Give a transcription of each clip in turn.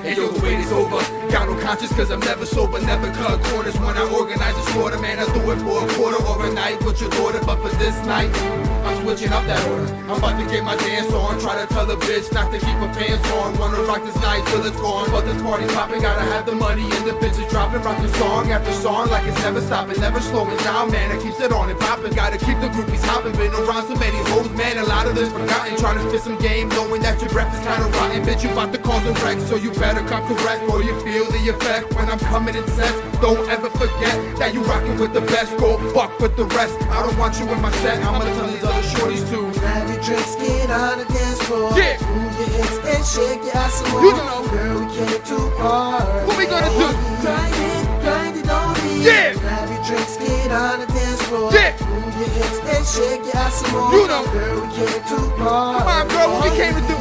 And yo, the wait is over. Got no conscience cause I'm never sober, never cut corners. When I organize a slaughter, man, I do it for a quarter or a night with your daughter. But for this night, I'm switching up that order. I'm about to get my dance on, try to tell a bitch not to keep her pants on. Wanna rock this night till it's gone, but this party's popping. Gotta have the money and the bitches dropping. Rockin' song after song like it's never stopping, never slowing down, man. It keeps it on and popping. Gotta keep the groupies hopping. Been around so many hoes, man, a lot of this forgotten. Trying to spit some game, knowing that your breath is kinda rotten. Bitch, you about to cause a wreck, so you better come correct, or you feel the effect when I'm coming in sets. Don't ever forget that you rockin' with the best. Go fuck with the rest. I don't want you in my set. I'ma tell these other shorties too. Grab your drinks, get on the dance floor. Yeah. Move your hips and shake your ass some more. You know. Girl, we came too hard. What we gonna do? Grind it on me. Yeah. Grab your drinks, get on the dance floor. Yeah. Move your hips and shake your ass some more. You know. Girl, we came too hard. Come on, bro, what we came to do?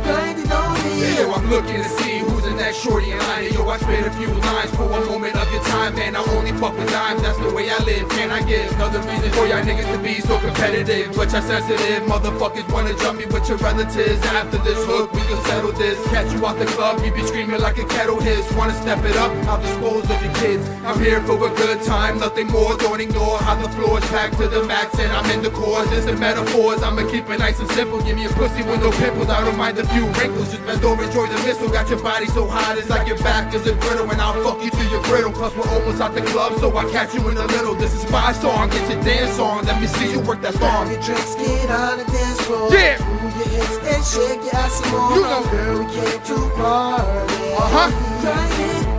Grind it on me. Yeah, yo, I'm looking to see who's the next shorty in line. Yo, I spit a few lines for a moment of your time, man. I only fuck with dimes, that's the way I live. Can I give another reason for y'all niggas to be so competitive? But y'all sensitive motherfuckers wanna jump me with your relatives. After this hook, we can settle this. Catch you out the club, you be screaming like a kettle hiss. Wanna step it up, I'll dispose of your kids. I'm here for a good time, nothing more. Don't ignore how the floor is packed to the max, and I'm in the core. Just the metaphors, I'ma keep it nice and simple. Give me a pussy with no pimples, I don't mind a few wrinkles. Just bend over, enjoy the missile. Got your body so hot, it's like your back is a griddle, and I'll fuck you to your griddle. Plus we're almost out the club, so I catch you in the middle. This is my song, get your dance on. Let me see you work that thong. Grab your drinks, get on the dance floor. Yeah. Move your hips and shake your ass some more. You know. Girl, we came too hard.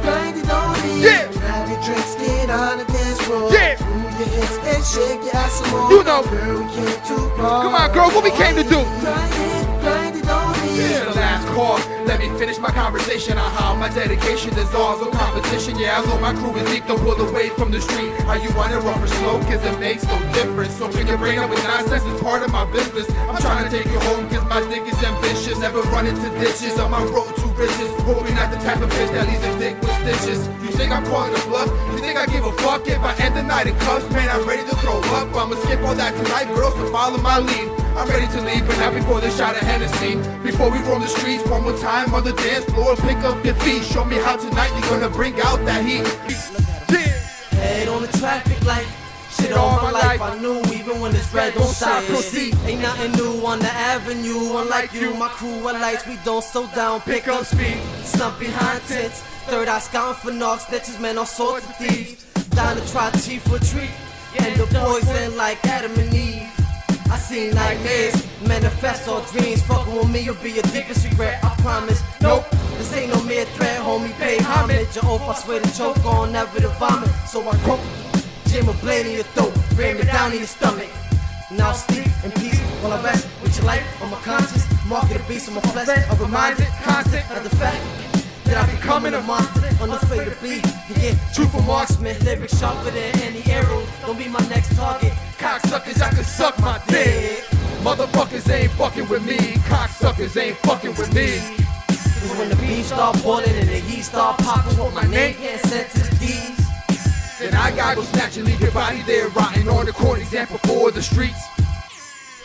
Grind it on me. Yeah. Grab your drinks, get on the dance floor. Yeah. Move your hips and shake your ass some more. You know. Girl, we came too hard. Come on, girl, what we came to do? Grind it on me. This is the last call. Let me finish my conversation on how my dedication dissolves. No competition, yeah, I know my crew is deep. Don't pull away from the street. How you want it rough or slow, cause it makes no difference. So bring your brain up with nonsense, it's part of my business. I'm trying to take you home cause my dick is ambitious. Never run into ditches on my road to riches. Hope you're not the type of bitch that leaves a dick with stitches. You think I'm calling a bluff? You think I give a fuck if I end the night in cuffs? Man, I'm ready to throw up. I'ma skip all that tonight, girls, so follow my lead. I'm ready to leave, but not before the shot of Hennessy. Before we roam the streets, one more time on the dance floor. Pick up your feet, show me how tonight you're gonna bring out that heat. Yeah. Head on the traffic light. Shit all my life I knew, even when it's red, don't stop, proceed. Ain't nothing new on the avenue, unlike you. My crew at lights, we don't slow down, pick up speed. Slump behind tents, third eye scouting for knocks, snitches, man, all sorts of thieves. Down to try chief retreat, and the poison like Adam and Eve. I seen nightmares, manifest all dreams. Fucking with me, you'll be your deepest regret, I promise. Nope, this ain't no mere threat, homie, pay homage. Your oath, I swear to choke on, never to vomit. So I croak, jam a blade in your throat, ram it down in your stomach. Now sleep in peace while I rest with your life on my conscience. Market a beast on my flesh, I'm reminded, constant of the fact that I'm becoming a monster, unafraid to bleed. Yeah, truthful marksman, lyrics sharper than any arrow. Don't be my next target. Cocksuckers, I can suck my dick. Motherfuckers ain't fucking with me. Cocksuckers ain't fucking with me. Cause when the beef start boiling and the heat start popping, what my name can't send to the D's. Then I gotta go snatch and leave your body there, rotting on the corner, example for the streets.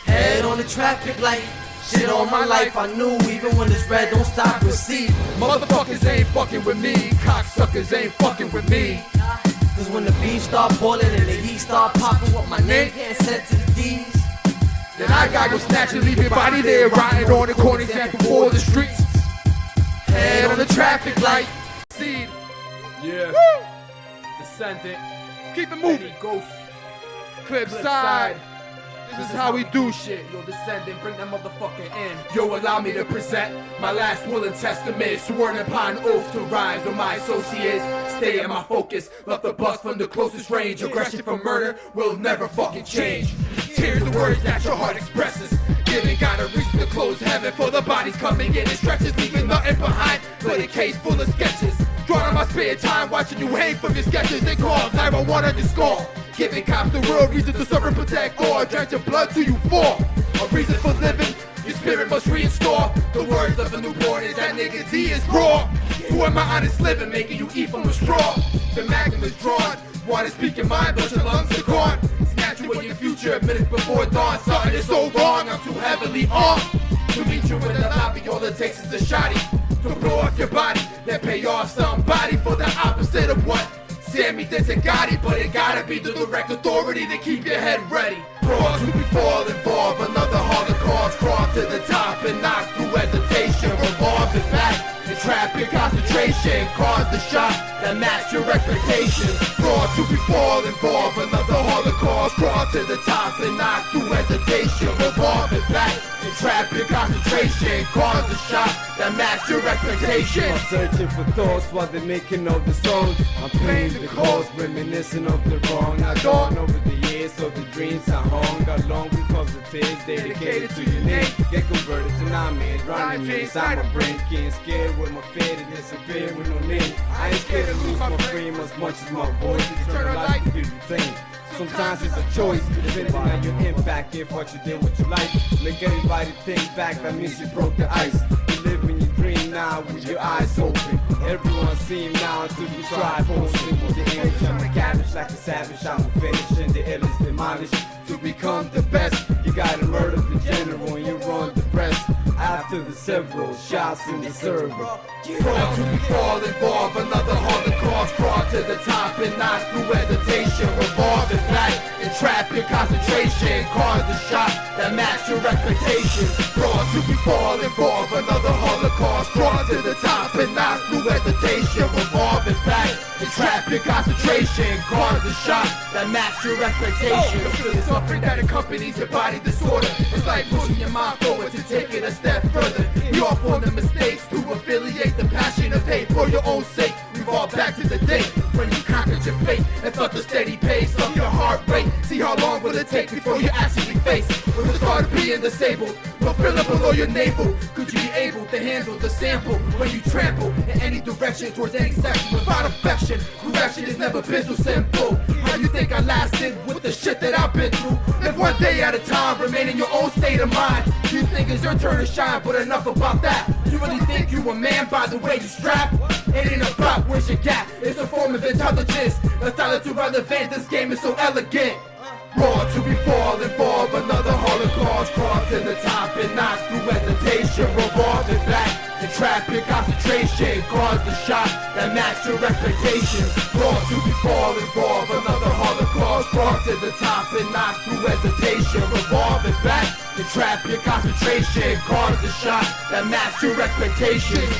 Head on the traffic light. Shit all my life I knew, even when it's red, don't stop, proceed. Motherfuckers ain't fucking with me. Cocksuckers ain't fucking with me. Cause when the beef start boiling and the heat start popping, what my name can't send to the D's. Then I gotta go snatch and leave your body there, rotting on the corner, example for the streets. Head on the traffic light. Seed. Yeah. Woo! Descendant. Keep it moving. Ghost. Clip side. This is how we do shit. Yo, Descendant, bring that motherfucker in. Yo, allow me to present my last will and testament, sworn upon oath to rise with my associates. Stay in my focus, love the bust from the closest range. Aggression for murder will never fucking change. Tears the words that your heart expresses. Giving God a reason to close heaven for the bodies coming in and stretches, leaving nothing behind but a case full of sketches. Drawn on my spare time, watching you hang from your sketches. They call 911 underscore. Giving cops the real reason to serve and protect or drench your blood till you fall. A reason for living, your spirit must reinstall. The words of a newborn is that nigga D is raw. Who am I honest living, making you eat from a straw? The magnum is drawn, wanna speak your mind but your lungs are gone. Snatch you in your future minutes before dawn. Something is so wrong, I'm too heavily armed to meet you in the lobby, all it takes is a shotty. to blow off your body, then pay off somebody for the opposite of what Sammy did to Gotti. But it gotta be the direct authority to keep your head ready. Crawl to be fall involved, another holocaust. Crawl to the top and knock through hesitation. Revolve it back and trap your concentration. Cause the shot that match your expectations. Crawl to be fall involved, another holocaust. Crawl to the top and knock through hesitation. Revolve it back and trap your concentration. Cause the shot that match your expectations. I'm searching for thoughts while they're making of the song. I'm paying the cost, reminiscing of the wrong. I gone over the years of the dreams I hung. Got long because of tears dedicated to your name. Get converted to nightmares, running me inside my brain. Getting scared with my fear to disappear with no name. I ain't scared to lose my frame as much as my voice. Eternal life to be retained. Sometimes it's a choice, depending on your impact. If what you did with your life make everybody think back, that means you broke the ice. You live in your dream now with your eyes open. Everyone seem now until you try posting with the image. I'm a cabbage like a savage. I'm finishing the ill is demolished. To become the best, you gotta murder the general and you run the rest. After the several shots in the server. Crawl to be fall involved, another holocaust. Crawl to the top and knock through hesitation. Revolve it back and trap your concentration. Cause the shot that match your expectations. Crawl to be fall involved, another holocaust. Crawl to the top and knock through hesitation. Revolve it back and trap your concentration. Cause the shot that match your expectations. The suffering that accompanies your body disorder. It's like pushing your mind forward to take it a step further. We all form the mistakes to affiliate the passion of hate for your own sake. Revolve back to the day when you conquered your fate and felt the steady pace of your heart rate. See how long will it take before you actually face when the start of being disabled. No feeling below your navel. Could you be able to handle the sample when you trample in any direction towards any section without affection? Correction has never been so simple. How you think I lasted with the shit that I've been through? Live one day at a time, remain in your own state of mind. You think it's your turn to shine, but enough about that. You really think you a man by the way you strap? It ain't about where's your gap, it's a form of intelligence. The style is irrelevant, this game is so elegant. Raw to be fall involved, another holocaust. Crawl to the top and knock through hesitation. Revolve it back and trap your concentration. Cause the shot that match your expectations. Raw to be fall involved, another holocaust. Crawl to the top and knock through hesitation. Revolve it back and trap your concentration. Cause the shot that match your expectations.